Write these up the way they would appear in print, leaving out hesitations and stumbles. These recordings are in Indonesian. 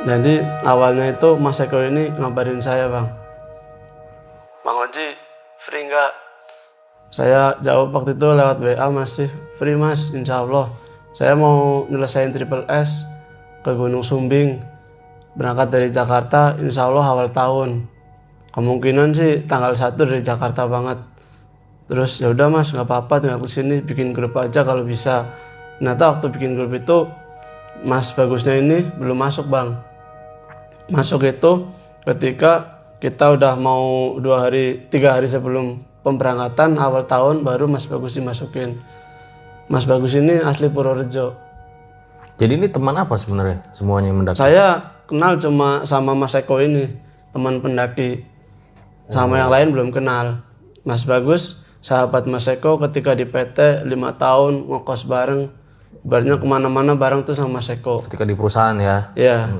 Jadi awalnya itu Mas Eko ini ngabarin saya, Bang. Bang Oji, free nggak? Saya jawab waktu itu lewat WA, masih free Mas, insya Allah. Saya mau nyelesain Triple S ke Gunung Sumbing. Berangkat dari Jakarta, insya Allah awal tahun. Kemungkinan sih tanggal 1 dari Jakarta banget. Terus ya udah Mas, nggak apa-apa, tinggal kesini bikin grup aja kalau bisa. Ternyata waktu bikin grup itu Mas Bagusnya ini belum masuk, Bang. Masuk itu ketika kita udah mau 3 hari sebelum pemberangkatan awal tahun baru Mas Bagus dimasukin. Mas Bagus ini asli Purworejo. Jadi ini teman apa sebenarnya semuanya yang mendaki? Saya kenal cuma sama Mas Eko ini, teman pendaki. Sama yang lain belum kenal. Mas Bagus sahabat Mas Eko ketika di PT 5 tahun ngekos bareng. Ibaratnya kemana-mana bareng tuh sama Mas Eko. Ketika di perusahaan ya? Iya.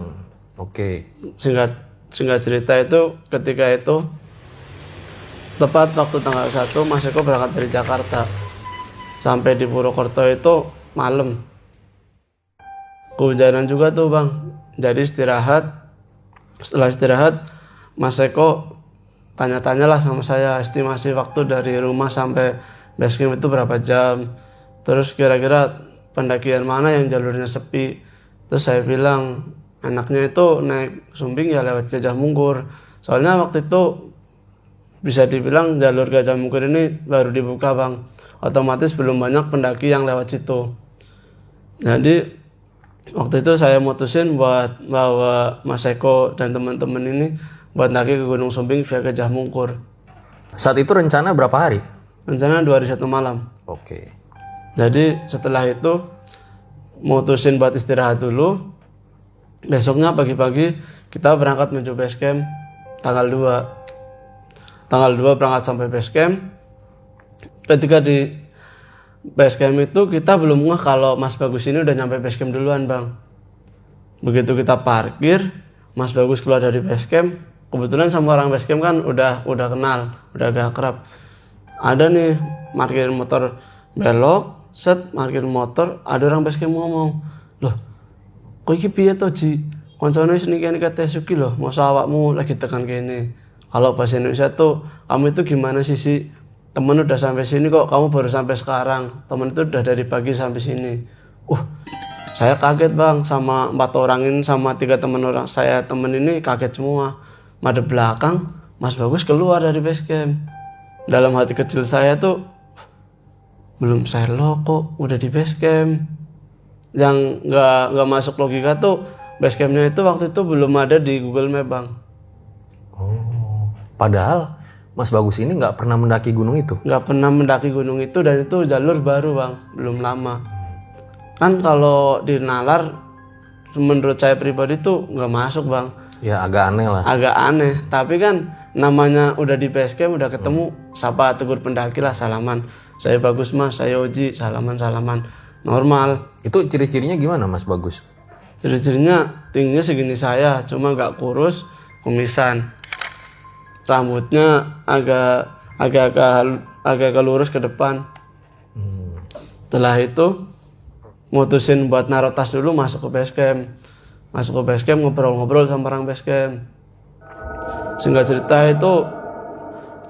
Oke. Singkat cerita itu ketika itu tepat waktu tanggal 1 Mas Eko berangkat dari Jakarta. Sampai di Purwokerto itu malam. Kehujanan juga tuh, Bang. Jadi istirahat. Setelah istirahat Mas Eko tanya-tanyalah sama saya estimasi waktu dari rumah sampai base camp itu berapa jam. Terus kira-kira pendakian mana yang jalurnya sepi. Terus saya bilang enaknya itu naik Sumbing ya lewat Gajah Mungkur. Soalnya waktu itu bisa dibilang jalur Gajah Mungkur ini baru dibuka, Bang. Otomatis belum banyak pendaki yang lewat situ. Jadi waktu itu saya mutusin buat bawa Mas Eko dan teman-teman ini buat naik ke Gunung Sumbing via Gajah Mungkur. Saat itu rencana berapa hari? Rencana 2 hari 1 malam. Oke. Jadi setelah itu mutusin buat istirahat dulu. Besoknya pagi-pagi kita berangkat menuju base camp tanggal 2. Tanggal 2 berangkat sampai base camp. Ketika di base camp itu kita belum ngeh kalau Mas Bagus ini udah nyampe base camp duluan, Bang. Begitu kita parkir, Mas Bagus keluar dari base camp. Kebetulan sama orang base camp kan udah kenal, udah agak akrab. Ada nih parkir motor belok, parkir motor, ada orang base camp ngomong, "Loh, kok iki piye to, Ji? Koncone sing kene kate Suki loh, masa awakmu lagi tekan kene." Kalau bahasa Indonesia tuh, "Kamu itu gimana sih? Temen udah sampai sini kok, kamu baru sampai sekarang. Temen itu udah dari pagi sampai sini." Saya kaget, Bang, sama 4 orang ini, sama 3 temen ini kaget semua. Madep belakang, Mas Bagus keluar dari base camp. Dalam hati kecil saya tuh, belum selo kok udah di base camp. Yang nggak masuk logika tuh, base campnya itu waktu itu belum ada di Google Map, Bang. Padahal Mas Bagus ini nggak pernah mendaki gunung itu? Nggak pernah mendaki gunung itu, dan itu jalur baru, Bang, belum lama. Kan kalau di nalar, menurut saya pribadi tuh nggak masuk, Bang. Ya agak aneh lah. Agak aneh, tapi kan namanya udah di base camp, udah ketemu, sapa tegur pendaki lah, salaman. Saya Bagus Mas, saya Oji, salaman. Normal. Itu ciri-cirinya gimana Mas Bagus? Ciri-cirinya tingginya segini saya, cuma nggak kurus, kumisan. Rambutnya agak lurus ke depan. Setelah itu mutusin buat naruh tas dulu, masuk ke base camp, ngobrol-ngobrol sama orang base camp. Singkat cerita itu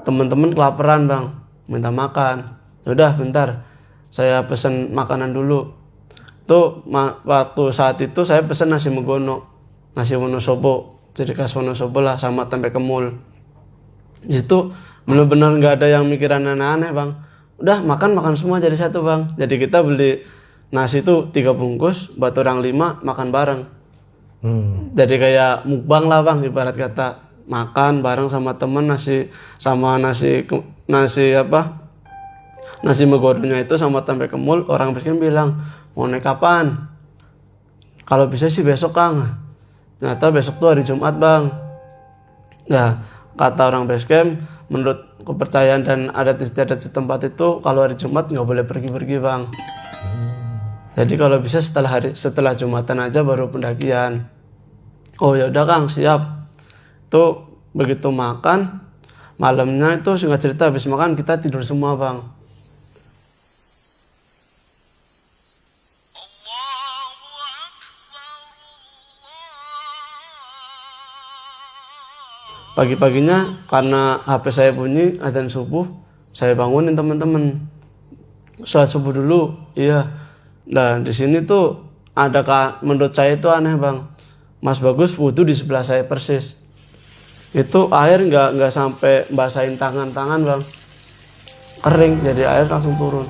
teman-teman kelaparan, Bang, minta makan. Yaudah bentar, saya pesen makanan dulu. Tuh waktu saat itu saya pesen nasi megono, nasi Wonosobo, ciri khas Wonosobo lah, sama tempe kemul. Di situ bener-bener nggak ada yang mikiran aneh-aneh, Bang. Udah makan semua jadi satu, Bang. Jadi kita beli nasi itu 3 bungkus, buat orang 5 makan bareng. Jadi kayak mukbang lah, Bang, ibarat kata. Makan bareng sama temen, nasi megodonya itu sama tempe kemul. Orang basecamp bilang, "Mau naik kapan?" "Kalau bisa sih besok, Kang." Ternyata besok tuh hari Jumat, Bang. Nah, kata orang basecamp, menurut kepercayaan dan adat istiadat setempat itu, kalau hari Jumat nggak boleh pergi-pergi, Bang. Jadi kalau bisa setelah Jumatan aja baru pendakian. Oh ya udah, Kang, siap. Tuh begitu makan, malamnya itu singkat cerita habis makan kita tidur semua, Bang. pagi-paginya karena HP saya bunyi azan subuh, saya bangunin teman-teman sholat subuh dulu. Iya. Nah di sini tuh menurut saya itu aneh bang. Mas Bagus wudhu di sebelah saya persis. Itu air nggak sampai basahin tangan bang, kering, jadi air langsung turun.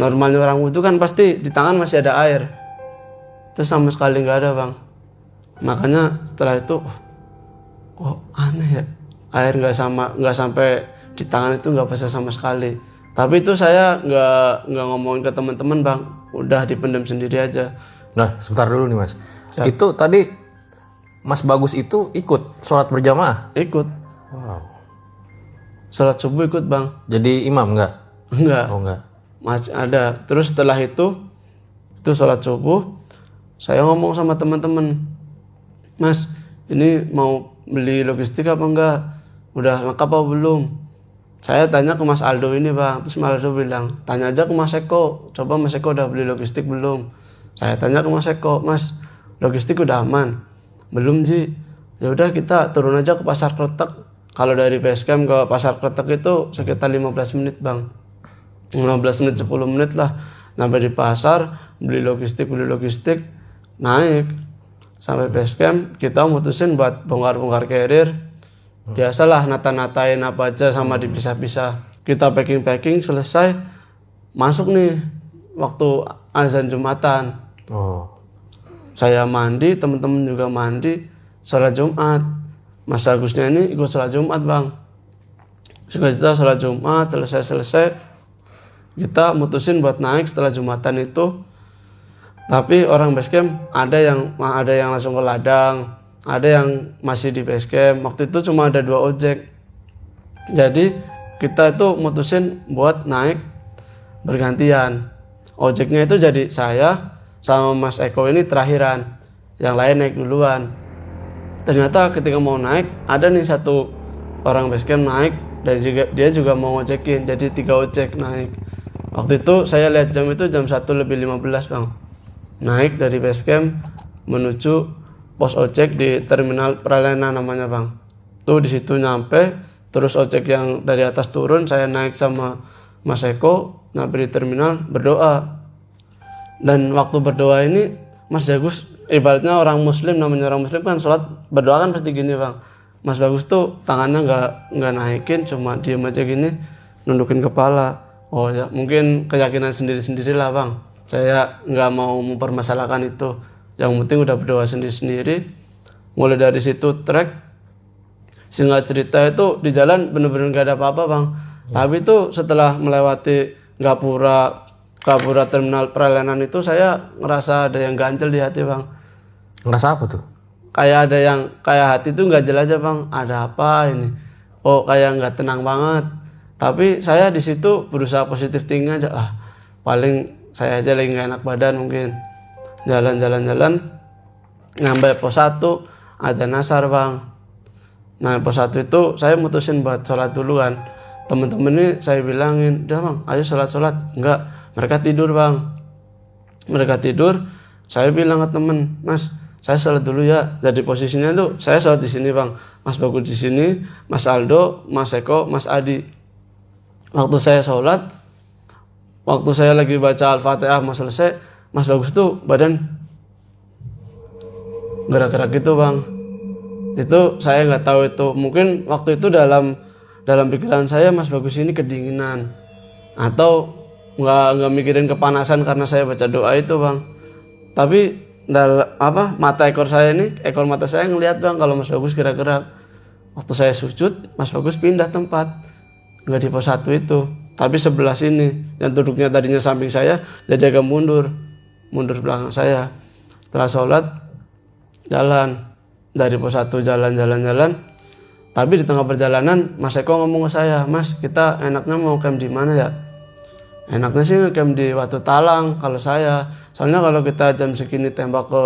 Normalnya orang wudhu kan pasti di tangan masih ada air, itu sama sekali nggak ada bang. Makanya setelah itu kok aneh ya, air nggak sampai di tangan itu nggak basah sama sekali. Tapi itu saya nggak ngomongin ke teman-teman bang, udah dipendam sendiri aja. Nah, sebentar dulu nih mas. Siap. Itu tadi Mas Bagus itu ikut sholat berjamaah? Ikut. Wow. Sholat subuh ikut bang. Jadi imam nggak? Enggak. Oh nggak. Masih ada. Terus setelah itu sholat subuh, saya ngomong sama teman-teman, Mas, ini mau beli logistik apa enggak? Udah lengkap apa belum? Saya tanya ke Mas Aldo ini bang, terus Mas Aldo bilang, tanya aja ke Mas Eko, coba Mas Eko udah beli logistik belum? Saya tanya ke Mas Eko, Mas, logistik udah aman? Belum Ji. Ya udah kita turun aja ke Pasar Kletek. Kalau dari Basecamp ke Pasar Kletek itu sekitar 15 menit bang, 15 menit 10 menit lah. Sampai di pasar, beli logistik, naik sampai Basecamp, kita mutusin buat bongkar carrier. Biasalah nata-natain apa aja sama dipisah-pisah. Kita packing selesai, masuk nih waktu azan Jumatan. Oh. Saya mandi, teman-teman juga mandi, sholat Jumat. Mas Agusnya ini ikut sholat Jumat bang. Kita sholat Jumat selesai, kita mutusin buat naik setelah Jumatan itu. Tapi orang Basecamp ada yang langsung ke ladang, ada yang masih di Basecamp. Waktu itu cuma ada 2 ojek. Jadi kita itu mutusin buat naik bergantian. Ojeknya itu jadi saya sama Mas Eko ini terakhiran, yang lain naik duluan. Ternyata ketika mau naik, ada nih satu orang Basecamp naik dan dia juga mau ngojekin, jadi 3 ojek naik. Waktu itu saya lihat jam itu jam 1:15 bang. Naik dari Basecamp menuju pos ojek di terminal Pralena namanya bang. Tuh di situ nyampe, terus ojek yang dari atas turun, saya naik sama Mas Eko, nyampe di terminal berdoa. Dan waktu berdoa ini Mas Bagus ibaratnya orang muslim, namanya orang muslim kan sholat berdoa kan pasti gini bang. Mas Bagus tuh tangannya nggak naikin, cuma diem aja gini, nundukin kepala. Oh ya mungkin keyakinan sendiri lah bang. Saya nggak mau mempermasalahkan itu. Yang penting udah berdoa sendiri-sendiri. Mulai dari situ trek. Singkat cerita itu di jalan bener-bener nggak ada apa-apa bang. Tapi itu setelah melewati Gapura terminal Pralenan itu saya ngerasa ada yang ganjel di hati bang. Ngerasa apa tuh? Kayak ada yang kayak hati itu ganjel aja bang. Ada apa ini? Oh kayak nggak tenang banget. Tapi saya di situ berusaha positif thinking aja. Paling saya aja lagi nggak enak badan mungkin. Jalan nyampe pos 1 ada nasar bang. Nah pos 1 itu saya mutusin buat sholat dulu kan. Temen-temen ini saya bilangin, udah bang ayo sholat. Enggak, mereka tidur bang. Mereka tidur, saya bilang ke temen, Mas saya sholat dulu ya. Jadi posisinya tuh saya sholat di sini bang, Mas Bagus di sini, Mas Aldo, Mas Eko, Mas Adi. Waktu saya sholat, waktu saya lagi baca Al-Fatihah mau selesai, Mas Bagus tuh badan gerak-gerak gitu bang. Itu saya nggak tahu itu, mungkin waktu itu dalam pikiran saya Mas Bagus ini kedinginan atau nggak mikirin kepanasan karena saya baca doa itu bang. Tapi ekor mata saya ngelihat bang kalau Mas Bagus gerak-gerak. Waktu saya sujud, Mas Bagus pindah tempat, nggak di pos 1 itu, tapi sebelah sini yang duduknya tadinya samping saya jadi agak mundur belakang saya. Setelah sholat jalan dari pos 1 jalan. Tapi di tengah perjalanan Mas Eko ngomong ke saya, Mas kita enaknya mau camp di mana ya? Enaknya sih camp di Watu Talang kalau saya. Soalnya kalau kita jam segini tembak ke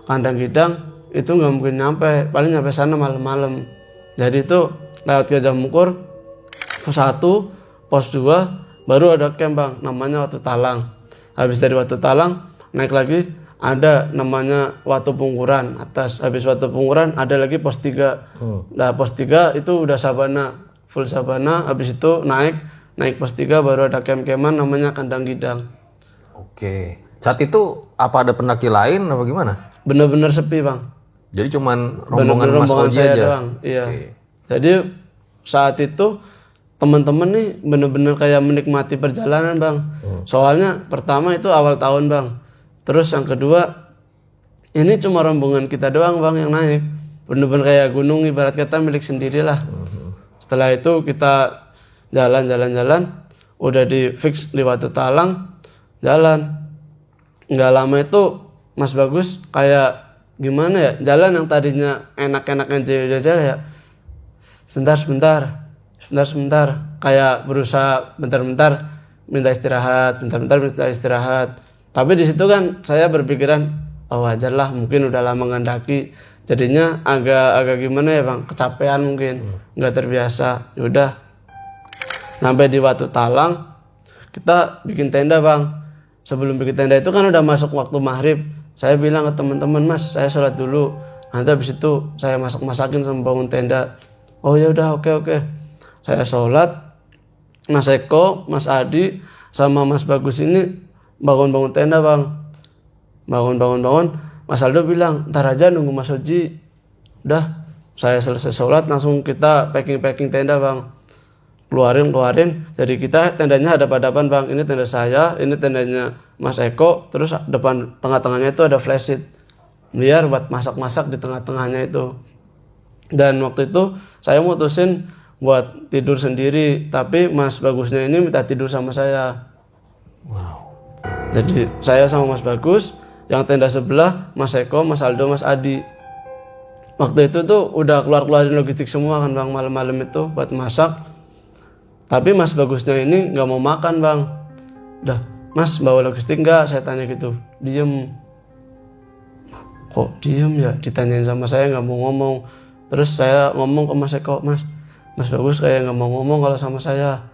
kandang gidang itu nggak mungkin nyampe, paling nyampe sana malam-malam. Jadi itu lewat Gajah Mungkur pos 1, pos 2 baru ada camp bang, namanya Watu Talang. Habis dari Watu Talang naik lagi ada namanya Watu Pungkuran atas. Habis Watu Pungkuran ada lagi pos 3. Nah pos 3 itu udah sabana, full sabana. Habis itu naik pos 3 baru ada camp-campan namanya Kandang Gidang. Oke. Saat itu apa ada pendaki lain apa gimana? Bener-bener sepi bang. Jadi cuman Bener-bener rombongan Mas rombongan Oji saya aja. doang. Iya. Oke. Jadi saat itu teman-teman nih bener-bener kayak menikmati perjalanan bang. Soalnya pertama itu awal tahun bang. Terus yang kedua ini cuma rombongan kita doang bang yang naik. Bener-bener kayak gunung ibarat kata milik sendiri lah. Setelah itu kita jalan. Udah di fix di Watu Talang. Jalan. Nggak lama itu Mas Bagus kayak gimana ya. Jalan yang tadinya enak-enak aja ya. Sebentar. Kayak berusaha bentar-bentar minta istirahat. Tapi di situ kan saya berpikiran, oh wajar lah mungkin udah lama ngandaki. Jadinya agak gimana ya bang, kecapean mungkin, nggak terbiasa. Yaudah, sampai di Watu Talang, kita bikin tenda bang. Sebelum bikin tenda itu kan udah masuk waktu maghrib. Saya bilang ke teman-teman, Mas, saya sholat dulu. Nanti habis itu saya masakin sama bangun tenda. Oh ya udah, oke. Saya sholat, Mas Eko, Mas Adi, sama Mas Bagus ini bangun tenda bang. Bangun. Mas Aldo bilang, ntar aja nunggu Mas Oji. Udah, saya selesai sholat langsung kita packing tenda bang. Keluarin. Jadi kita tendanya hadap-hadapan bang. Ini tenda saya, ini tendanya Mas Eko. Terus depan tengah-tengahnya itu ada flash sheet. Biar buat masak-masak di tengah-tengahnya itu. Dan waktu itu saya mutusin buat tidur sendiri. Tapi Mas Bagusnya ini minta tidur sama saya. Wow. Jadi saya sama Mas Bagus, yang tenda sebelah Mas Eko, Mas Aldo, Mas Adi. Waktu itu tuh udah keluarin logistik semua kan bang, malam-malam itu buat masak. Tapi Mas Bagusnya ini nggak mau makan bang. Udah, Mas bawa logistik nggak? Saya tanya gitu. Diem. Kok diem ya? Ditanyain sama saya nggak mau ngomong. Terus saya ngomong ke Mas Eko, Mas Bagus kayak nggak mau ngomong kalau sama saya.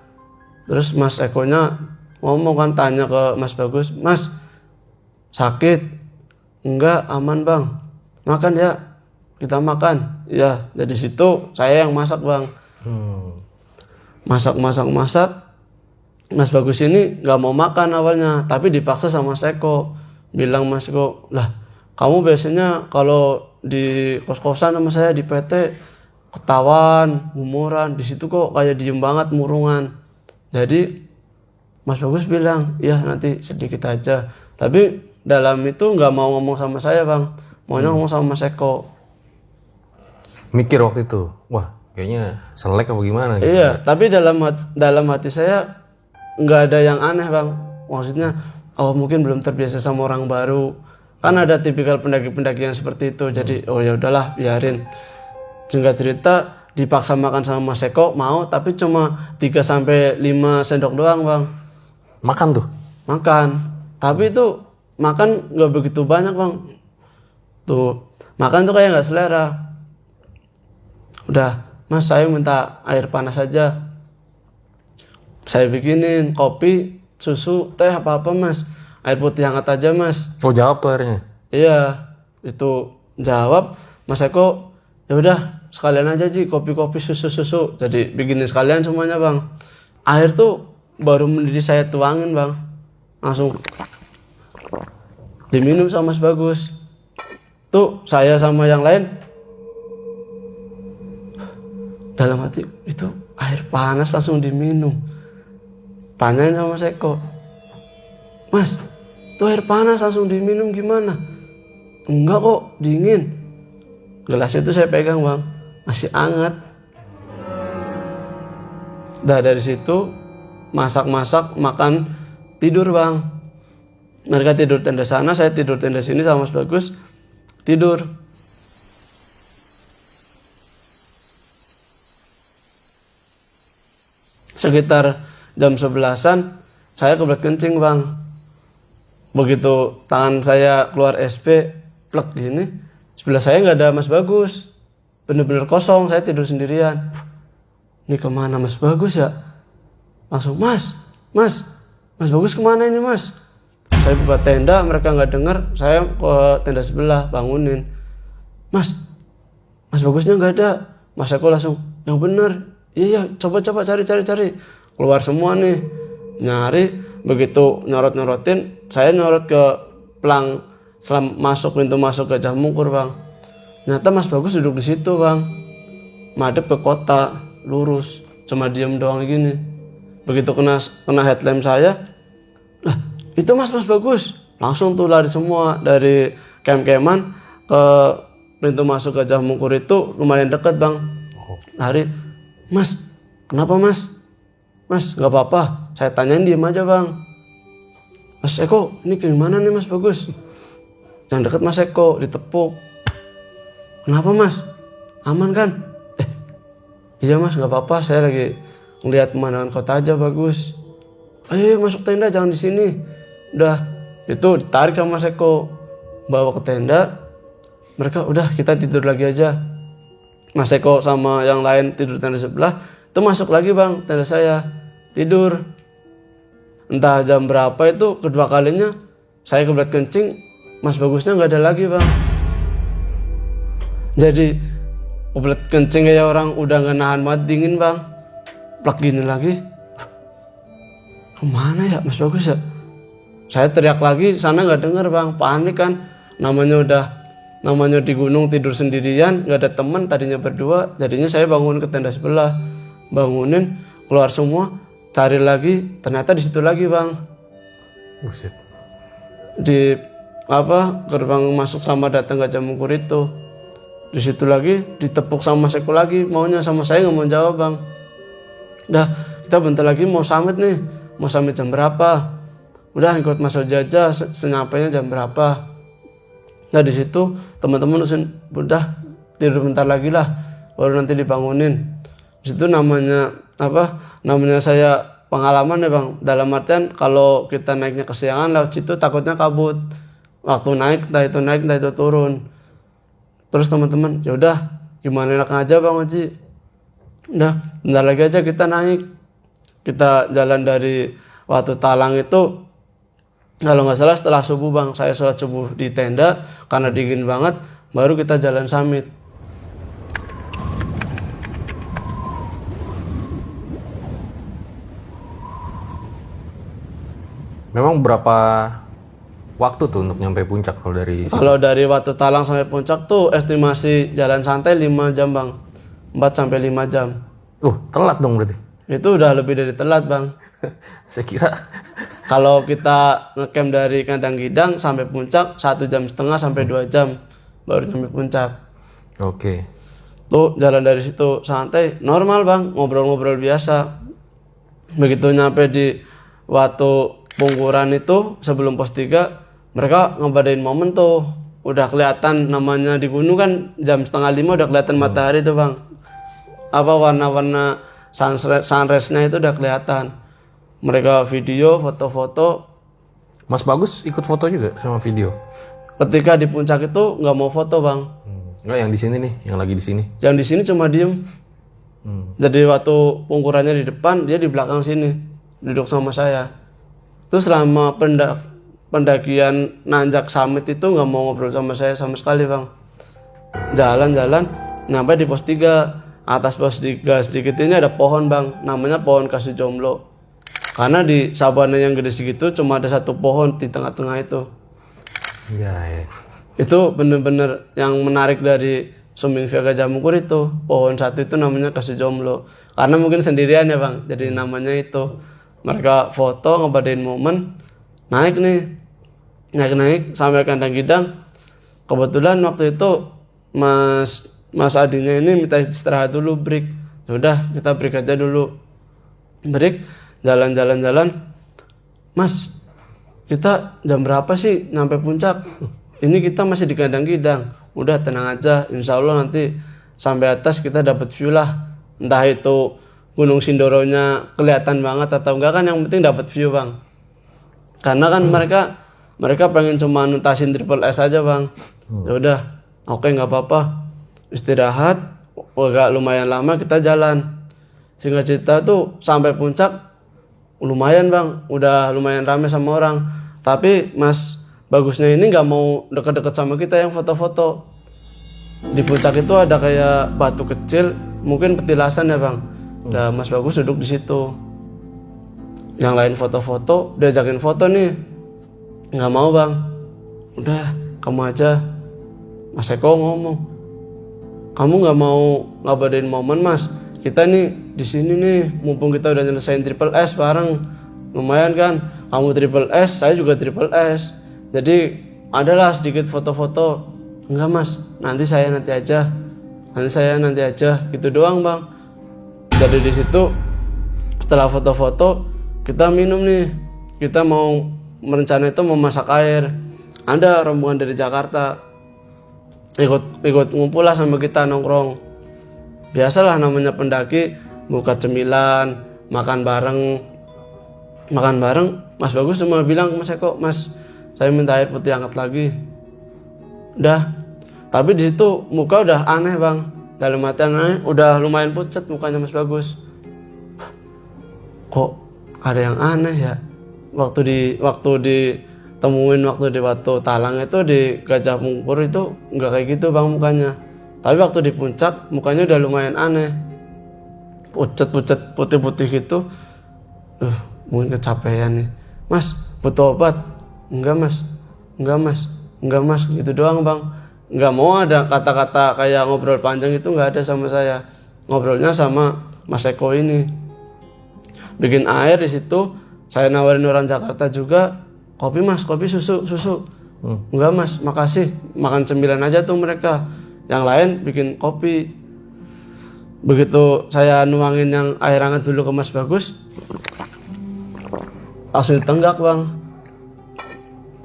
Terus Mas Ekonya ngomong kan, tanya ke Mas Bagus, Mas sakit? Enggak, aman bang. Makan ya? Kita makan. Ya, dari situ saya yang masak bang. Masak. Mas Bagus ini nggak mau makan awalnya, tapi dipaksa sama Mas Eko. Bilang Mas Eko, lah kamu biasanya kalau di kos-kosan sama saya di PT ketawan, umuran, di situ kok kayak diem banget murungan. Jadi Mas Bagus bilang, iya nanti sedikit aja. Tapi dalam itu nggak mau ngomong sama saya bang, maunya ngomong sama Mas Eko. Mikir waktu itu, wah kayaknya selek apa gimana gitu. Iya, tapi dalam hati saya nggak ada yang aneh bang. Maksudnya, oh mungkin belum terbiasa sama orang baru. Kan ada tipikal pendaki-pendaki yang seperti itu. Jadi, oh ya udahlah, biarin. Singkat cerita, dipaksa makan sama Mas Eko, mau, tapi cuma 3-5 sendok doang bang. Makan tuh? Makan. Tapi itu makan nggak begitu banyak bang. Tuh, makan tuh kayak nggak selera. Udah, Mas saya minta air panas aja. Saya bikinin kopi, susu, teh apa-apa mas. Air putih hangat aja mas. Oh jawab tuh akhirnya? Iya, itu jawab. Mas Eko, ya udah sekalian aja Ji, kopi-kopi, susu. Jadi bikinin sekalian semuanya bang. Air tuh baru mendidih saya tuangin bang. Langsung diminum sama Mas Bagus. Tuh saya sama yang lain dalam hati, itu air panas langsung diminum. Tanyain sama Mas Eko, Mas, itu air panas langsung diminum gimana? Enggak kok, dingin. Gelasnya itu saya pegang bang, masih hangat. Dari situ masak, makan, tidur bang. Mereka tidur tenda sana, saya tidur tenda sini sama Mas Bagus. Tidur. Sekitar jam 11-an saya kebelet kencing bang. Begitu tangan saya keluar SP, plek gini, sebelah saya nggak ada Mas Bagus, bener-bener kosong, saya tidur sendirian. Ini kemana Mas Bagus ya? Langsung Mas Bagus kemana ini mas? Saya buka tenda, mereka nggak dengar, saya ke tenda sebelah bangunin. Mas Bagusnya nggak ada. Mas Eko langsung, yang bener. Iya, coba cari. Keluar semua nih, nyari. Begitu nyorot-nyorotin, saya nyorot ke pelang pintu masuk ke Gajah Mungkur, Bang. Ternyata Mas Bagus duduk di situ, Bang. Madep ke kota, lurus, cuma diem doang gini. Begitu kena headlamp saya, lah itu Mas Bagus. Langsung tuh lari semua dari camp-campan ke pintu masuk Gajah Mungkur itu lumayan dekat, Bang. Lari, Mas, kenapa Mas? Mas, nggak apa-apa. Saya tanyain diem aja, Bang. Mas Eko, ini gimana nih Mas Bagus? Yang deket Mas Eko, ditepuk. Kenapa Mas? Aman kan? Iya Mas, nggak apa-apa. Saya lagi ngeliat pemandangan kota aja bagus. Ayo masuk tenda, jangan di sini. Udah, itu ditarik sama Mas Eko, bawa ke tenda. Mereka udah, kita tidur lagi aja. Mas Eko sama yang lain tidur tenda sebelah. Itu masuk lagi, Bang, tenda saya. Tidur. Entah jam berapa itu kedua kalinya saya kebelet kencing, Mas Bagusnya nggak ada lagi, Bang. Jadi kebelet kencing kayak orang udah nggak nahan banget dingin, Bang. Plak gini lagi. Kemana ya Mas Bagus ya? Saya teriak lagi, sana nggak denger, Bang. Panik kan. Namanya di gunung tidur sendirian, nggak ada teman, tadinya berdua. Jadinya saya bangun ke tenda sebelah. Bangunin, keluar semua, cari lagi, ternyata di situ lagi, Bang. Buset. Di gerbang masuk Selamat Datang Gajah Mungkur itu. Di situ lagi ditepuk sama Mas Eko lagi, maunya sama saya nggak mau jawab, Bang. Udah, kita bentar lagi mau summit nih. Mau summit jam berapa? Udah ikut Mas Oja aja, senyapanya jam berapa. Nah di situ teman-teman udah tidur bentar lagi lah, baru nanti dibangunin. Di situ namanya saya pengalaman ya, Bang. Dalam artian kalau kita naiknya kesiangan lewat situ takutnya kabut. Waktu naik entah itu turun. Terus teman-teman, ya udah gimana enaknya aja, Bang Oji. Udah, bentar lagi aja kita naik. Kita jalan dari Watu Talang itu kalau nggak salah setelah subuh, Bang. Saya sholat subuh di tenda karena dingin banget, baru kita jalan summit. Memang berapa waktu tuh untuk nyampe puncak kalau dari situ? Kalau dari Watu Talang sampai puncak tuh estimasi jalan santai 5 jam, Bang. 4 sampai 5 jam. Telat dong berarti. Itu udah lebih dari telat, Bang. Saya kira Kalau kita ngecamp dari Kandang Gidang sampai puncak 1,5 jam sampai 2 jam baru sampai puncak. Oke. Tuh jalan dari situ santai, normal, Bang, ngobrol-ngobrol biasa. Begitu nyampe di Watu Pungkuran itu sebelum pos 3, mereka ngebadain momen tuh. Udah kelihatan namanya di gunung kan jam 4:30 udah kelihatan matahari tuh, Bang. Warna-warna sunrise-nya itu udah kelihatan. Mereka video, foto-foto. Mas Bagus ikut foto juga sama video? Ketika di puncak itu nggak mau foto, Bang. Enggak, yang di sini nih, yang lagi di sini. Yang di sini cuma diem. Jadi waktu pungkurannya di depan, dia di belakang sini, duduk sama saya. Terus selama pendakian nanjak summit itu nggak mau ngobrol sama saya sama sekali, Bang. Jalan-jalan, nyampe di pos 3. Atas pos 3 sedikit ini ada pohon, Bang. Namanya pohon Kasu Jomblo. Karena di sabana yang gede segitu cuma ada satu pohon di tengah-tengah itu. Iya. Itu bener-bener yang menarik dari Sumbing Via Gajah Mungkur itu. Pohon satu itu namanya Kasu Jomblo. Karena mungkin sendirian ya, Bang. Jadi namanya itu. Mereka foto, ngebadain momen. Naik sampai Kandang Gidang. Kebetulan waktu itu Mas Adinya ini minta istirahat dulu, break. Udah, kita break aja dulu. Break, jalan-jalan. Mas, kita jam berapa sih nyampe puncak? Ini kita masih di Kandang Gidang. Udah, tenang aja. Insya Allah nanti sampai atas kita dapat view lah. Entah itu Gunung Sindoronya kelihatan banget atau enggak, kan yang penting dapat view, Bang. Karena kan mereka pengen cuma nuntasin triple S aja, Bang. Ya udah, oke, nggak apa-apa. Istirahat, agak lumayan lama kita jalan. Singkat cerita tuh sampai puncak lumayan, Bang. Udah lumayan ramai sama orang. Tapi Mas Bagusnya ini nggak mau deket-deket sama kita yang foto-foto. Di puncak itu ada kayak batu kecil, mungkin petilasan ya bang. Nah Mas Bagus duduk di situ. Yang lain foto-foto, diajakin foto nih, nggak mau bang. Udah kamu aja. Mas Eko ngomong, kamu nggak mau ngabadain momen mas? Kita nih di sini nih, mumpung kita udah nyelesain triple S bareng, lumayan kan? Kamu triple S, saya juga triple S. Jadi adalah sedikit foto-foto. Enggak mas, nanti saya nanti aja, gitu doang bang. Jadi di situ setelah foto-foto kita minum nih, kita mau merencana itu memasak air. Ada rombongan dari Jakarta ikut ngumpul lah sama kita nongkrong. Biasalah namanya pendaki, buka cemilan, makan bareng. Mas Bagus cuma bilang ke Mas Eko, Mas saya minta air putih hangat lagi. Udah. Tapi di situ muka udah aneh bang. Dalam artian aneh, udah lumayan pucat mukanya Mas Bagus. Kok ada yang aneh ya? Waktu ditemuin waktu di Batu Talang itu di Gajah Mungkur itu nggak kayak gitu bang mukanya. Tapi waktu di puncak mukanya udah lumayan aneh. Pucat putih-putih gitu. Mungkin kecapean nih. Mas, butuh obat? Enggak mas, gitu doang bang. Nggak mau ada kata-kata kayak ngobrol panjang itu nggak ada sama saya. Ngobrolnya sama Mas Eko ini. Bikin air di situ, saya nawarin orang Jakarta juga, kopi mas, kopi susu. Enggak mas, makasih, makan cemilan aja tuh mereka. Yang lain bikin kopi. Begitu saya nuangin yang air hangat dulu ke Mas Bagus, langsung ditenggak bang.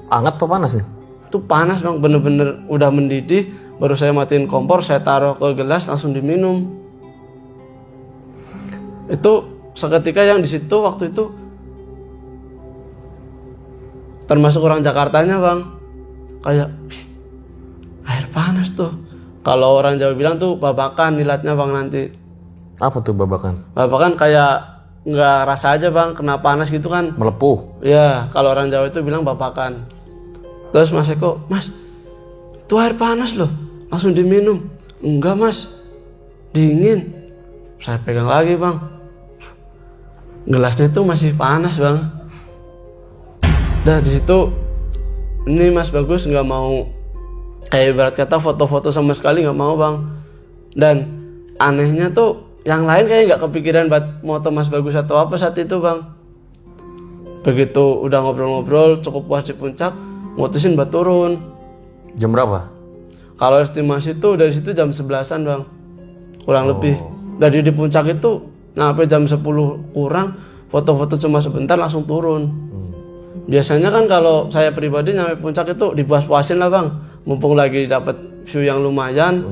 Hangat apa panas nih? Itu panas bang, bener-bener udah mendidih. Baru saya matiin kompor, saya taruh ke gelas, langsung diminum. Itu seketika yang di situ waktu itu termasuk orang Jakartanya bang, kayak air panas tuh. Kalau orang Jawa bilang tuh babakan ilatnya bang nanti. Apa tuh babakan? Babakan kayak nggak rasa aja bang, kena panas gitu kan. Melepuh. Ya kalau orang Jawa itu bilang babakan. Terus Mas Eko, mas itu air panas loh, langsung diminum. Enggak mas, dingin. Saya pegang lagi bang, gelasnya itu masih panas bang. Nah di situ ini Mas Bagus nggak mau, kayak ibarat kata foto-foto sama sekali nggak mau bang. Dan anehnya tuh yang lain kayak nggak kepikiran buat moto Mas Bagus atau apa saat itu bang. Begitu udah ngobrol-ngobrol cukup puas di puncak, mutusin buat turun. Jam berapa? Kalau estimasi tuh dari situ jam 11-an bang, kurang lebih. Dari di puncak itu sampai jam 10 kurang, foto-foto cuma sebentar langsung turun. Biasanya kan kalau saya pribadi nyampe puncak itu dipuas-puasin lah bang, mumpung lagi dapat view yang lumayan.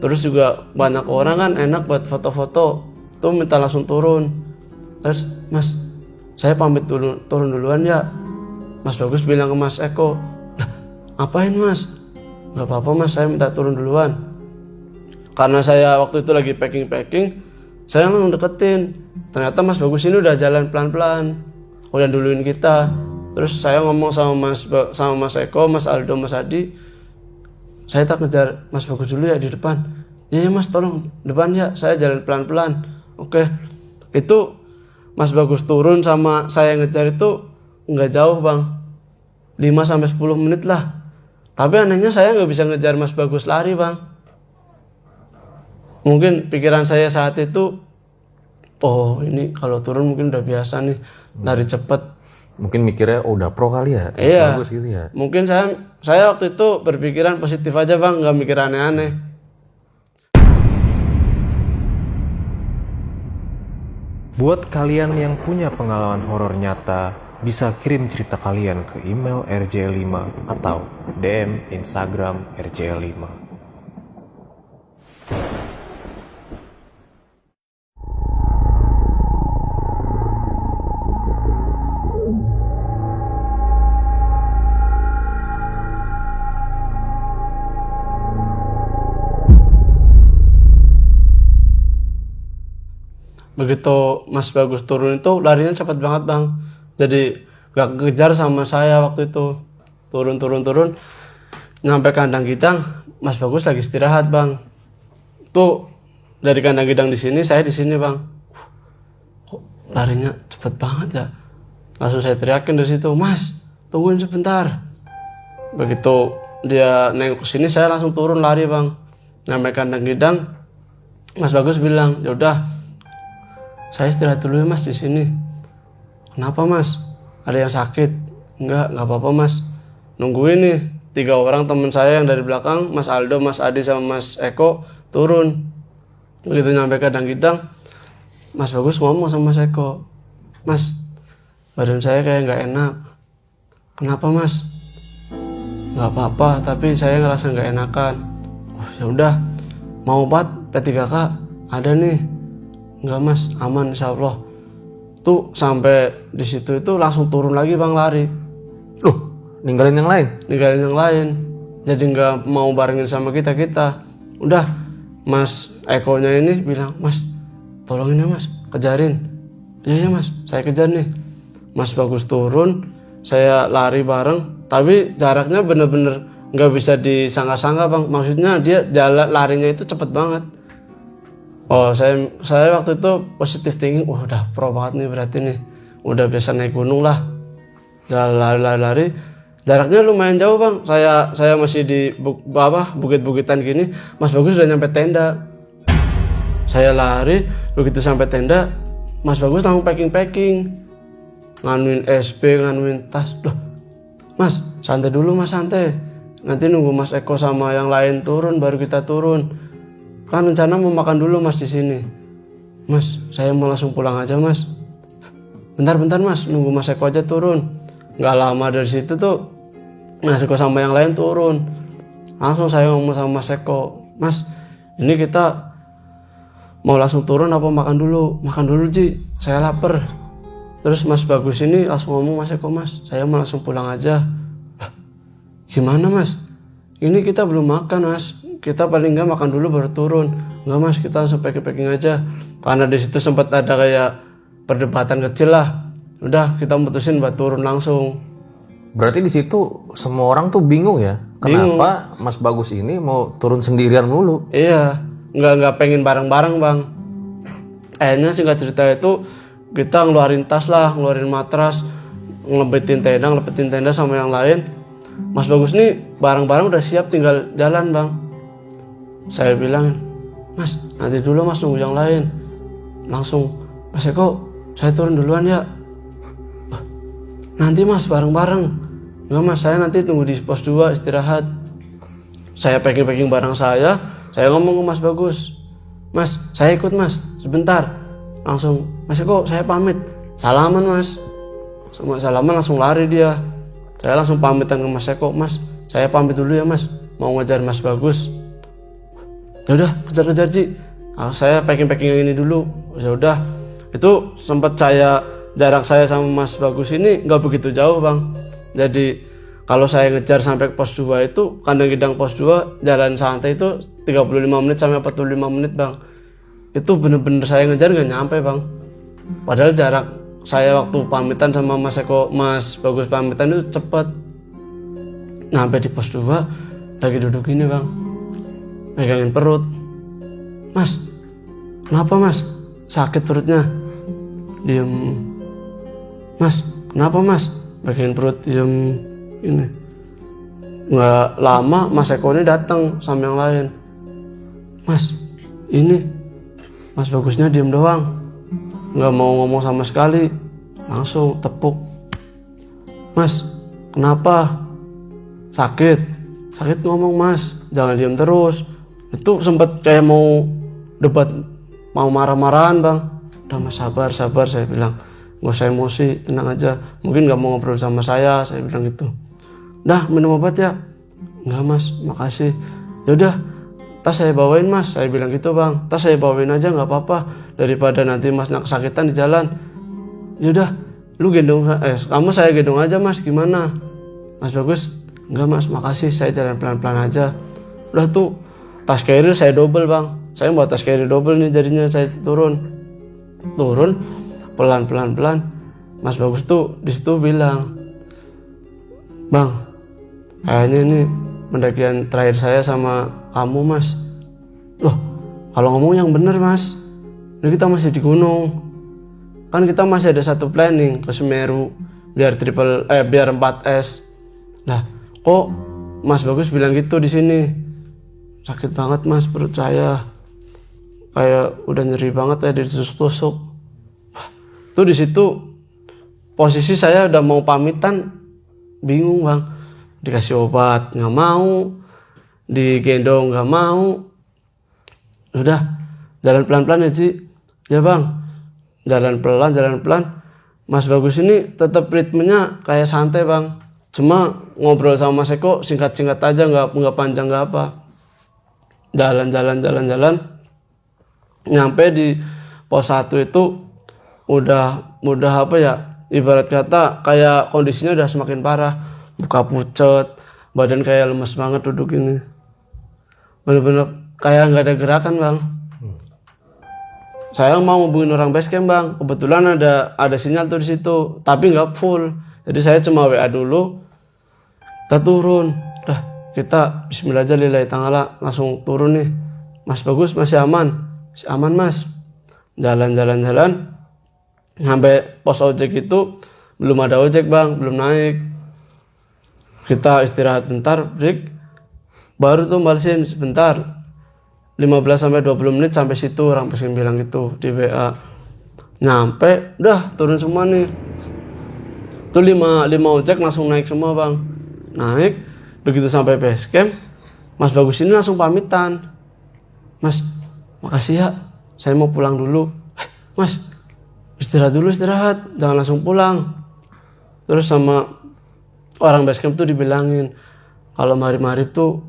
Terus juga banyak orang kan, enak buat foto-foto, tuh minta langsung turun. Terus mas, saya pamit dulu, turun duluan ya. Mas Bagus bilang ke Mas Eko, lah ngapain mas? Gak apa-apa mas, saya minta turun duluan. Karena saya waktu itu lagi packing, saya langsung deketin. Ternyata Mas Bagus ini udah jalan pelan-pelan, udah duluin kita. Terus saya ngomong sama Mas Eko, Mas Aldo, Mas Adi, saya tak ngejar Mas Bagus dulu ya di depan. Iya mas, tolong depan ya, saya jalan pelan-pelan. Oke. Itu Mas Bagus turun sama saya ngejar itu nggak jauh bang, 5-10 menit lah. Tapi anehnya saya nggak bisa ngejar Mas Bagus lari bang. Mungkin pikiran saya saat itu, oh ini kalau turun mungkin udah biasa nih, lari cepet. Mungkin mikirnya udah pro kali ya, Iya. Bagus gitu ya. Mungkin saya waktu itu berpikiran positif aja bang, nggak mikir aneh-aneh. Buat kalian yang punya pengalaman horor nyata, bisa kirim cerita kalian ke email rjl5 atau DM Instagram rjl5. Begitu Mas Bagus turun itu larinya cepat banget bang. Jadi gak kejar sama saya waktu itu. Turun. Nyampe kandang gidang, Mas Bagus lagi istirahat bang. Tuh dari kandang gidang di sini, saya di sini bang. Kok larinya cepet banget ya? Langsung saya teriakin dari situ, Mas, tungguin sebentar. Begitu dia nengok ke sini, saya langsung turun lari bang. Nyampe kandang gidang, Mas Bagus bilang, ya udah, saya istirahat dulu ya Mas di sini. Kenapa Mas? Ada yang sakit? Enggak apa-apa Mas. Nungguin nih 3 orang teman saya yang dari belakang, Mas Aldo, Mas Adi sama Mas Eko turun. Begitu nyampe kandang gidang, Mas Bagus ngomong sama Mas Eko, Mas, badan saya kayak nggak enak. Kenapa Mas? Nggak apa-apa, tapi saya ngerasa nggak enakan. Oh, ya udah, mau obat P3K ada nih. Enggak Mas, aman insya Allah. Tuh sampai di situ itu langsung turun lagi bang lari. Loh, ninggalin yang lain? Ninggalin yang lain. Jadi nggak mau barengin sama kita. Udah, Mas Eko-nya ini bilang, Mas, tolongin ya Mas, kejarin. Iya Mas, saya kejar nih. Mas Bagus turun, saya lari bareng. Tapi jaraknya bener-bener nggak bisa disangka-sangka bang. Maksudnya dia jalan larinya itu cepet banget. Oh saya waktu itu positive thinking, udah pro banget nih berarti nih, udah biasa naik gunung lah. Jalan lari, jaraknya lumayan jauh bang. Saya masih di bukit-bukitan gini, Mas Bagus udah nyampe tenda. Saya lari, begitu sampai tenda, Mas Bagus langsung packing, nganuin SP, nganuin tas. Loh, Mas, santai dulu Mas, santai. Nanti nunggu Mas Eko sama yang lain turun, baru kita turun. Kan rencana mau makan dulu Mas di sini. Mas, saya mau langsung pulang aja Mas. Bentar Mas, nunggu Mas Eko aja turun. Gak lama dari situ tuh Mas Eko sama yang lain turun. Langsung saya ngomong sama Mas Eko, Mas, ini kita mau langsung turun apa makan dulu? Makan dulu Ji, saya lapar. Terus Mas Bagus ini langsung ngomong, Mas Eko, Mas, saya mau langsung pulang aja. Gimana Mas? Ini kita belum makan Mas. Kita paling nggak makan dulu baru turun. Nggak Mas, kita langsung packing aja. Karena di situ sempat ada kayak perdebatan kecil lah. Udah kita mutusin buat turun langsung. Berarti di situ semua orang tuh bingung ya. Kenapa Mas Bagus ini mau turun sendirian dulu? Iya, nggak pengen bareng-bareng bang. Akhirnya singkat cerita itu kita ngeluarin tas lah, ngeluarin matras, ngelepetin tenda sama yang lain. Mas Bagus nih barang-barang udah siap, tinggal jalan bang. Saya bilang, Mas nanti dulu Mas, nunggu yang lain. Langsung, Mas Eko, saya turun duluan ya. Nanti Mas bareng-bareng. Enggak Mas, saya nanti tunggu di pos 2 istirahat. Saya packing barang saya ngomong ke Mas Bagus, Mas saya ikut Mas, sebentar. Langsung, Mas Eko saya pamit. Salaman Mas. Sama salaman langsung lari dia. Saya langsung pamitan ke Mas Eko, Mas saya pamit dulu ya Mas, mau ngejar Mas Bagus. Ya udah, kejar Ji. Saya packing yang ini dulu. Ya udah, itu sempat jarak saya sama Mas Bagus ini nggak begitu jauh bang. Jadi kalau saya ngejar sampai pos 2 itu, kandang gidang pos 2 jalan santai itu 35 menit sampai 45 menit bang. Itu bener-bener saya ngejar nggak nyampe bang. Padahal jarak saya waktu pamitan sama Mas Eko, Mas Bagus pamitan itu cepet. Sampai di pos 2 lagi duduk gini bang, megangin perut. Mas, kenapa Mas? Sakit perutnya? Diem. Mas, kenapa Mas? Megangin perut, diem. Ini. Nggak lama Mas Eko ini datang sama yang lain. Mas, ini Mas Bagusnya diem doang, nggak mau ngomong sama sekali. Langsung tepuk. Mas, kenapa? Sakit ngomong Mas, jangan diem terus. Itu sempat kayak mau debat, mau marah-marahan bang. Udah Mas, sabar saya bilang, nggak usah emosi, tenang aja. Mungkin nggak mau ngobrol sama saya bilang gitu. Dah minum obat ya? Enggak Mas, makasih. Ya udah, tas saya bawain Mas, saya bilang gitu bang. Tas saya bawain aja nggak apa-apa, daripada nanti Mas kesakitan di jalan. Ya udah, lu kamu saya gendong aja Mas, gimana? Mas Bagus, enggak Mas, makasih, saya jalan pelan-pelan aja. Udah tuh, tas carrier saya double bang. Saya bawa tas carrier double nih, jadinya saya turun pelan-pelan. Mas Bagus tuh di situ bilang, "Bang, kayaknya ini pendakian terakhir saya sama kamu, Mas." Loh, kalau ngomong yang bener, Mas. Ini kita masih di gunung. Kan kita masih ada satu planning ke Semeru biar 4S. Lah, kok Mas Bagus bilang gitu di sini? Sakit banget, Mas, perut saya. Kayak udah nyeri banget ya, ditusuk-tusuk. Wah, tuh di situ posisi saya udah mau pamitan, bingung, Bang. Dikasih obat nggak mau, digendong nggak mau. Udah, jalan pelan-pelan ya, Ci. Ya, Bang. Jalan pelan. Mas Bagus ini tetap ritmenya kayak santai, Bang. Cuma ngobrol sama Mas Eko singkat-singkat aja, nggak panjang, nggak apa. Jalan. Nyampe di pos 1 itu udah apa ya, ibarat kata kayak kondisinya udah semakin parah. Muka pucet, badan kayak lemes banget duduk ini. Bener-bener kayak nggak ada gerakan, Bang. Saya mau hubungin orang base camp, Bang. Kebetulan ada sinyal tuh di situ, tapi nggak full. Jadi saya cuma WA dulu. Kita turun. Dah, kita bismillah aja lillahi ta'ala, langsung turun nih. Mas Bagus masih aman. Masih aman, Mas. Jalan. Sampai pos ojek itu belum ada ojek, Bang, belum naik. Kita istirahat bentar, break. Baru tuh balesin sebentar. 15-20 menit sampai situ, orang pesen bilang gitu di WA. Nyampe, udah turun semua nih. Tuh 5 ojek langsung naik semua, Bang. Naik, begitu sampai base camp, Mas Bagus ini langsung pamitan. "Mas, makasih ya, saya mau pulang dulu." "Mas, istirahat, jangan langsung pulang." Terus sama orang base camp tuh dibilangin, kalau marip-marip tuh,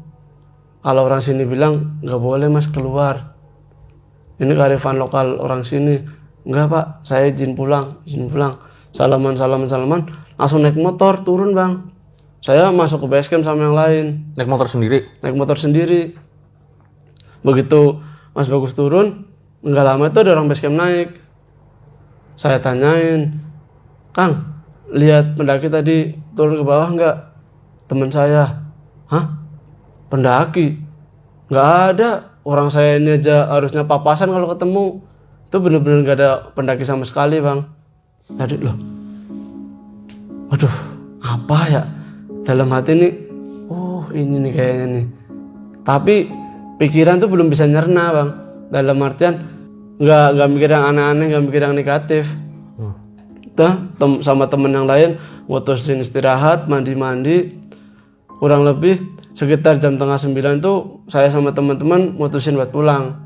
kalau orang sini bilang nggak boleh, Mas, keluar. Ini kearifan lokal orang sini. "Enggak, Pak, saya izin pulang. Salaman, langsung naik motor turun, Bang. Saya masuk ke base camp sama yang lain. Naik motor sendiri. Begitu Mas Bagus turun, nggak lama itu ada orang base camp naik. Saya tanyain, "Kang, lihat pendaki tadi turun ke bawah nggak?" Teman saya, "Hah? Pendaki? Nggak ada. Orang saya ini aja harusnya papasan kalau ketemu." Itu bener-bener nggak ada pendaki sama sekali, Bang. Tadi loh, waduh, apa ya? Dalam hati nih, oh ini nih kayaknya nih. Tapi pikiran tuh belum bisa nyerna, Bang. Dalam artian nggak mikir yang aneh-aneh, nggak mikir yang negatif. Kita sama temen yang lain mutusin istirahat, mandi, kurang lebih sekitar jam 8:30 tuh saya sama teman-teman mutusin buat pulang.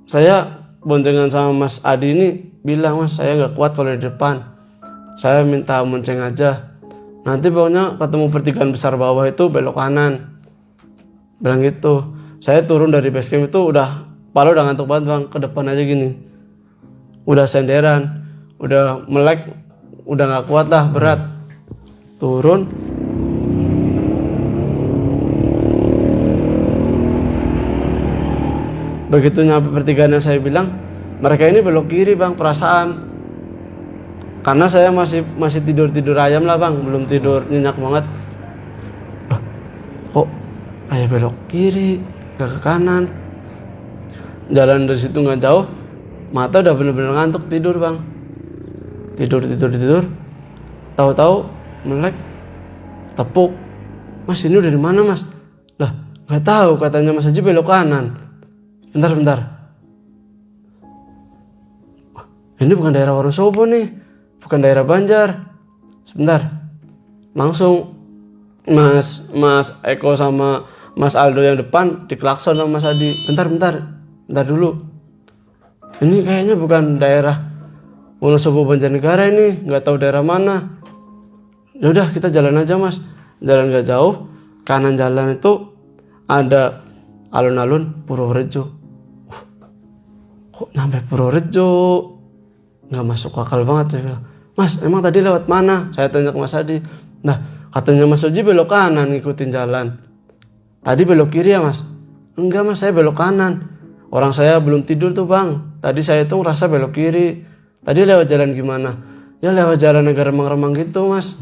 Saya boncengan sama Mas Adi ini bilang, "Mas, saya nggak kuat kalau di depan. Saya minta monceng aja. Nanti pokoknya ketemu pertigaan besar bawah itu belok kanan." Bilang gitu. Saya turun dari base camp itu udah ngantuk banget, Bang. Ke depan aja gini. Udah senderan, udah melek, udah nggak kuat lah, berat. Turun. Begitu nyampe pertigaan yang saya bilang, mereka ini belok kiri, Bang, perasaan. Karena saya masih tidur ayam lah, Bang, belum tidur nyenyak banget. Kok kayak belok kiri, gak ke kanan. Jalan dari situ nggak jauh, mata udah bener-bener ngantuk, tidur, Bang. Tidur. Tahu-tahu melek, tepuk. "Mas, ini udah di mana, Mas?" "Lah, nggak tahu, katanya Mas Haji belok kanan." Bentar. Ini bukan daerah Wonosobo nih, bukan daerah Banjar. Sebentar. Langsung Mas Eko sama Mas Aldo yang depan diklakson sama Mas Adi. Bentar dulu. Ini kayaknya bukan daerah Wonosobo Banjarnegara ini, nggak tahu daerah mana. Ya udah, kita jalan aja, Mas. Jalan nggak jauh, kanan jalan itu ada alun-alun Purworejo. Kok nyampe Purworejo? Nggak masuk akal banget. Saya bilang, "Mas, emang tadi lewat mana?" Saya tanya ke Mas Adi. Nah, katanya Mas Oji belok kanan ngikutin jalan. "Tadi belok kiri ya, Mas?" "Enggak, Mas, saya belok kanan. Orang saya belum tidur tuh, Bang. Tadi saya tuh ngerasa belok kiri. Tadi lewat jalan gimana? Ya lewat jalan agak remang-remang gitu mas.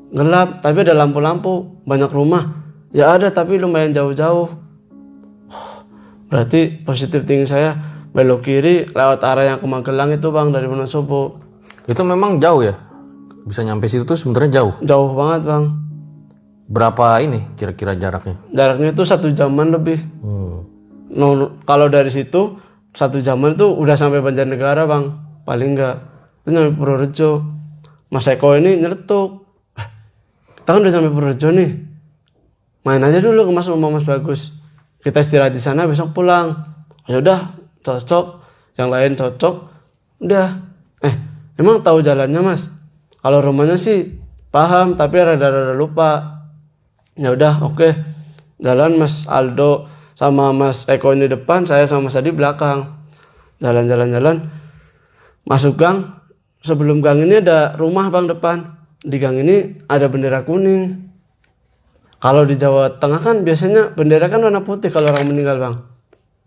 Gelap, tapi ada lampu-lampu. Banyak rumah. Ya ada, tapi lumayan jauh-jauh. Berarti positif thinking saya belok kiri lewat arah yang ke Magelang itu bang, dari Wonosobo. Itu memang jauh ya? Bisa nyampe situ tuh sebenarnya jauh. Jauh banget bang. Berapa ini kira-kira jaraknya? Jaraknya itu 1 jaman lebih. Kalau dari situ 1 jaman itu udah sampai Banjarnegara bang, paling enggak. Itu nyampe Purworejo. Mas Eko ini nyeletuk. Kita kan udah sampai Purworejo nih. Main aja dulu ke rumah Mas Bagus. Kita istirahat di sana, besok pulang. Ya udah, cocok. Yang lain cocok. Udah. Emang tahu jalannya mas? Kalau rumahnya sih paham, tapi rada-rada lupa. Ya udah, oke. Jalan Mas Aldo sama Mas Eko ini depan, saya sama Mas Adi belakang. Jalan. Masuk gang. Sebelum gang ini ada rumah bang depan. Di gang ini ada bendera kuning. Kalau di Jawa Tengah kan biasanya bendera kan warna putih kalau orang meninggal bang.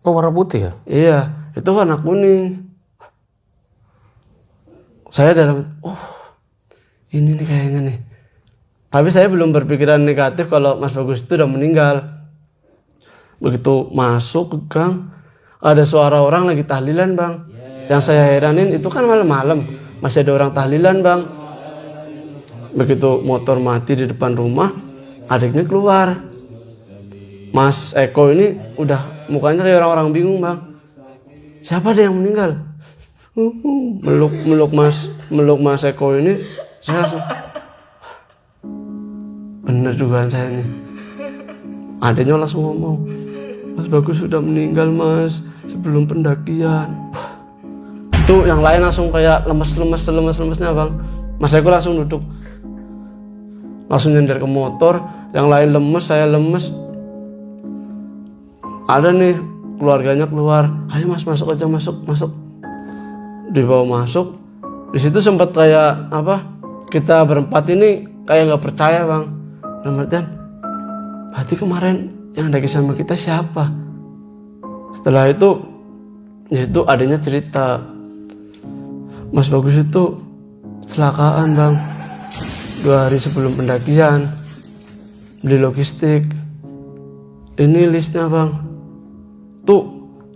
Oh warna putih ya? Iya, itu warna kuning. Saya ini nih kayaknya nih. Tapi saya belum berpikiran negatif kalau Mas Bagus itu udah meninggal. Begitu masuk ke gang, ada suara orang lagi tahlilan bang. Yang saya heranin itu kan malam-malam, masih ada orang tahlilan bang. Begitu motor mati di depan rumah, adiknya keluar. Mas Eko ini udah mukanya kayak orang-orang bingung bang. Siapa deh yang meninggal? Meluk Mas Eko ini, saya langsung bener dugaan saya nih. Adiknya langsung ngomong, Mas Bagus sudah meninggal mas, sebelum pendakian. Itu yang lain langsung kayak lemes-lemesnya bang. Mas Eko langsung duduk, langsung nyender ke motor. Yang lain lemes, saya lemes. Ada nih keluarganya keluar, ayo mas masuk aja, masuk. Dibawa masuk. Di situ sempat kayak kita berempat ini kayak nggak percaya bang. Dalam artian, berarti kemarin yang daki sama kita siapa? Setelah itu adanya cerita, Mas Bagus itu kecelakaan bang. 2 hari sebelum pendakian, beli logistik. Ini listnya bang. Tuh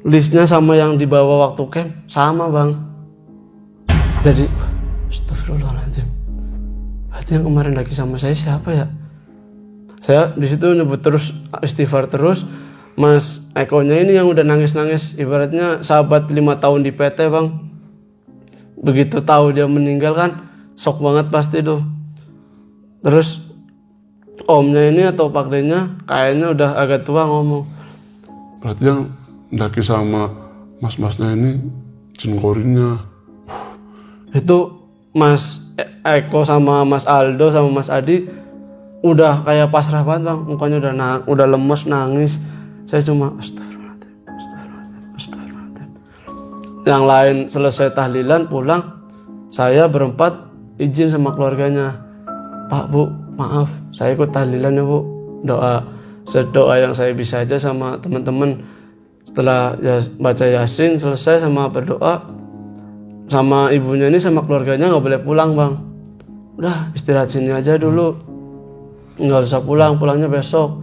listnya sama yang dibawa waktu camp sama bang. Jadi astagfirullahaladzim, berarti yang kemarin daki sama saya siapa ya? Saya di situ nyebut terus, istighfar terus. Mas Eko-nya ini yang udah nangis-nangis, ibaratnya sahabat 5 tahun di PT bang. Begitu tahu dia meninggal kan, shock banget pasti tuh. Terus omnya ini atau Pak D-nya kayaknya udah agak tua ngomong, Berarti yang daki sama mas-masnya ini jin korinnya. Itu Mas Eko sama Mas Aldo sama Mas Adi udah kayak pasrah banget bang, mukanya udah lemes nangis. Saya cuma astagfirullahaladzim. Yang lain selesai tahlilan pulang, saya berempat izin sama keluarganya, Pak Bu maaf saya ikut tahlilan ya Bu, sedoa yang saya bisa aja sama teman-teman. Setelah baca Yasin selesai sama berdoa, sama ibunya ini sama keluarganya nggak boleh pulang bang. Udah istirahat sini aja dulu, nggak usah pulangnya besok.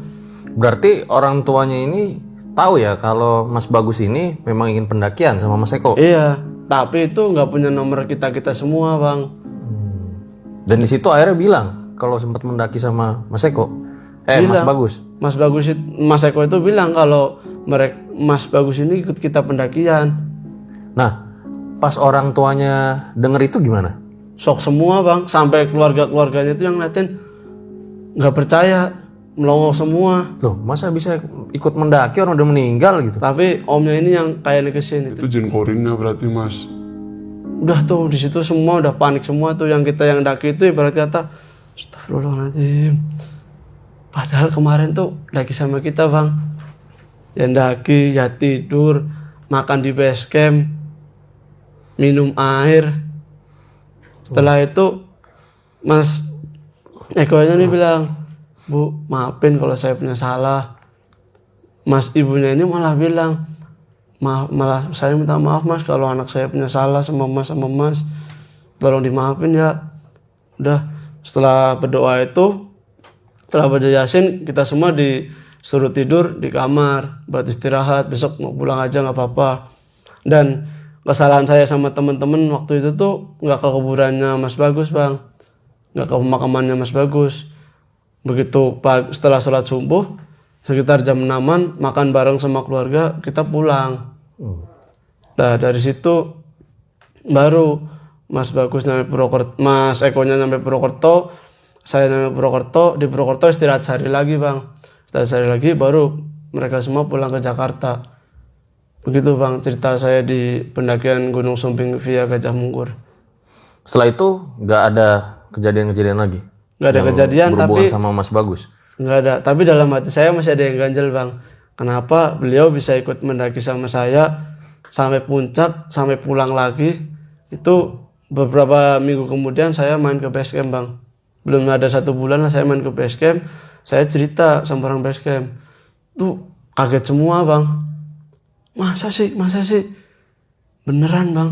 Berarti orang tuanya ini tahu ya kalau Mas Bagus ini memang ingin pendakian sama Mas Eko? Iya, tapi itu nggak punya nomor kita semua bang. Dan di situ akhirnya bilang kalau sempat mendaki sama Mas Eko, Mas Bagus. Mas Eko itu bilang kalau Mas Bagus ini ikut kita pendakian. Nah, pas orang tuanya denger itu gimana? Shock semua bang, sampai keluarganya itu yang ngeliatin nggak percaya, melongo semua. Loh, masa bisa ikut mendaki orang udah meninggal gitu? Tapi omnya ini yang kayak negesin Itu jin korinnya berarti mas. Udah tuh di situ semua udah panik semua tuh, yang kita yang daki itu ibarat kata astagfirullahaladzim. Padahal kemarin tuh daki sama kita bang, yang daki ya tidur, makan di base camp, minum air. Setelah itu Mas Eko-nya nih bilang, Bu maafin kalau saya punya salah. Mas ibunya ini malah bilang, malah saya minta maaf mas kalau anak saya punya salah sama mas, tolong dimaafin ya. Udah, setelah berdoa itu, setelah baca Yasin, kita semua disuruh tidur di kamar buat istirahat, besok mau pulang aja nggak apa-apa. Dan kesalahan saya sama teman-teman waktu itu tuh nggak ke kuburannya Mas Bagus bang, nggak ke pemakamannya Mas Bagus. Begitu setelah sholat subuh sekitar jam 6-an makan bareng sama keluarga, kita pulang. Nah dari situ baru Mas Bagus nyampe Purwokerto, Mas Eko-nya nyampe Purwokerto, saya nyampe Purwokerto. Di Purwokerto istirahat sehari lagi bang, istirahat sehari lagi baru mereka semua pulang ke Jakarta. Begitu bang cerita saya di pendakian Gunung Sumbing via Gajah Mungkur. Setelah itu nggak ada kejadian-kejadian lagi? Nggak ada kejadian, berhubungan tapi sama Mas Bagus? nggak ada. Tapi dalam hati saya masih ada yang ganjel bang. Kenapa beliau bisa ikut mendaki sama saya sampai puncak, sampai pulang lagi. Itu beberapa minggu kemudian saya main ke base camp bang. Belum ada 1 bulan lah saya main ke base camp. Saya cerita sama orang base camp. Tuh kaget semua bang. Masa sih? Beneran bang?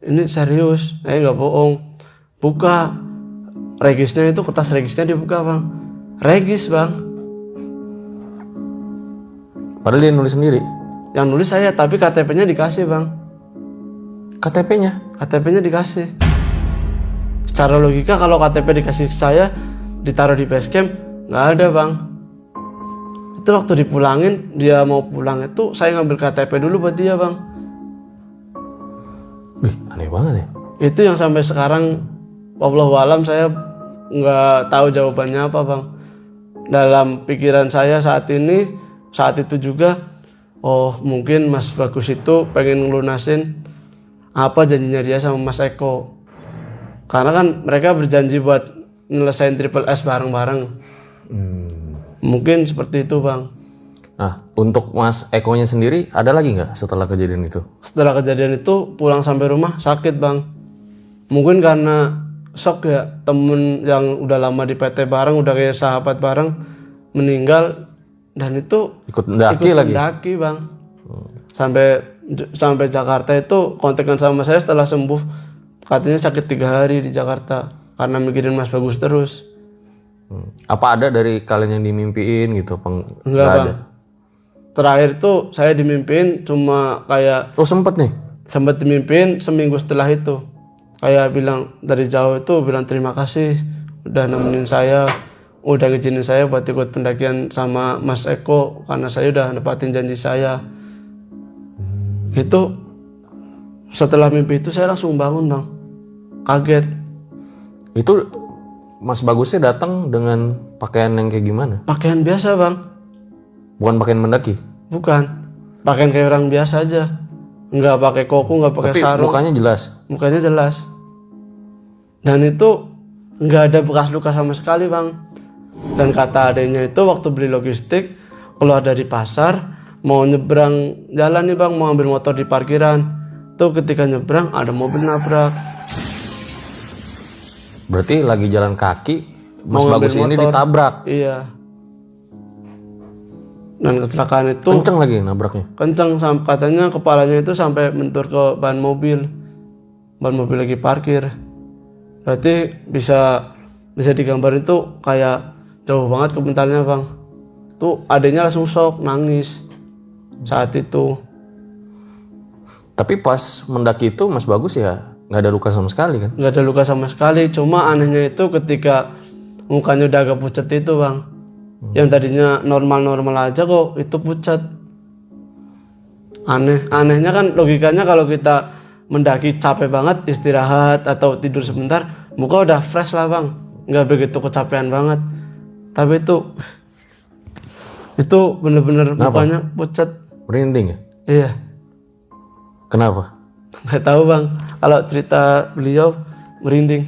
Ini serius? Nggak bohong. Buka regisnya, itu kertas regisnya dibuka bang. Regis bang. Padahal dia nulis sendiri? Yang nulis saya, tapi KTP-nya dikasih bang. KTP-nya? KTP-nya dikasih. Secara logika kalau KTP dikasih ke saya, ditaruh di base camp, nggak ada bang. Itu waktu dipulangin, dia mau pulang itu saya ngambil KTP dulu buat dia bang. Wih, aneh banget ya. Itu yang sampai sekarang wallahualam saya nggak tahu jawabannya apa bang. Dalam pikiran saya saat itu juga, oh mungkin Mas Bagus itu pengen ngelunasin apa janjinya dia sama Mas Eko. Karena kan mereka berjanji buat nyelesain Triple S bareng-bareng. Mungkin seperti itu bang. Nah, untuk Mas Eko-nya sendiri ada lagi nggak setelah kejadian itu? Setelah kejadian itu pulang sampai rumah sakit bang. Mungkin karena shock ya, temen yang udah lama di PT bareng, udah kayak sahabat bareng meninggal, dan itu Ikut mendaki bang. Sampai Jakarta itu kontekan sama saya setelah sembuh, katanya sakit 3 hari di Jakarta karena mikirin Mas Bagus terus. Apa ada dari kalian yang dimimpiin gitu? Enggak bang. Terakhir tuh saya dimimpiin cuma kayak Oh sempet nih? sempat dimimpiin seminggu setelah itu. Kayak bilang dari jauh itu bilang terima kasih udah nemenin saya, udah ngizinin saya buat ikut pendakian sama Mas Eko karena saya udah nepatin janji saya. Itu setelah mimpi itu saya langsung bangun bang, kaget. Itu Mas Bagusnya datang dengan pakaian yang kayak gimana? Pakaian biasa bang. Bukan pakaian mendaki? Bukan, pakaian kayak orang biasa aja. Nggak pakai koko, nggak pakai Tapi sarung. mukanya jelas? Mukanya jelas. Dan itu nggak ada bekas luka sama sekali bang. Dan kata adanya itu waktu beli logistik, keluar dari pasar, mau nyebrang jalan nih bang, mau ambil motor di parkiran. Tuh ketika nyebrang ada mobil nabrak. Berarti lagi jalan kaki, Mas Mau ngambil Bagus ini motor. ditabrak? Iya. Dan kecelakaan itu Kenceng lagi nabraknya? kenceng, katanya kepalanya itu sampai mentur ke ban mobil lagi parkir. Berarti bisa digambar itu kayak jauh banget kebentarnya bang. Tuh adanya langsung shock, nangis saat itu. Tapi pas mendaki itu Mas Bagus ya nggak ada luka sama sekali kan? Nggak ada luka sama sekali, cuma anehnya itu ketika mukanya udah agak pucat itu bang. Yang tadinya normal-normal aja kok itu pucat. Anehnya kan logikanya kalau kita mendaki capek banget, istirahat atau tidur sebentar, muka udah fresh lah bang, nggak begitu kecapean banget. Tapi itu bener-bener mukanya pucat. Merinding ya? Iya. Kenapa? Nggak tahu bang, kalau cerita beliau merinding.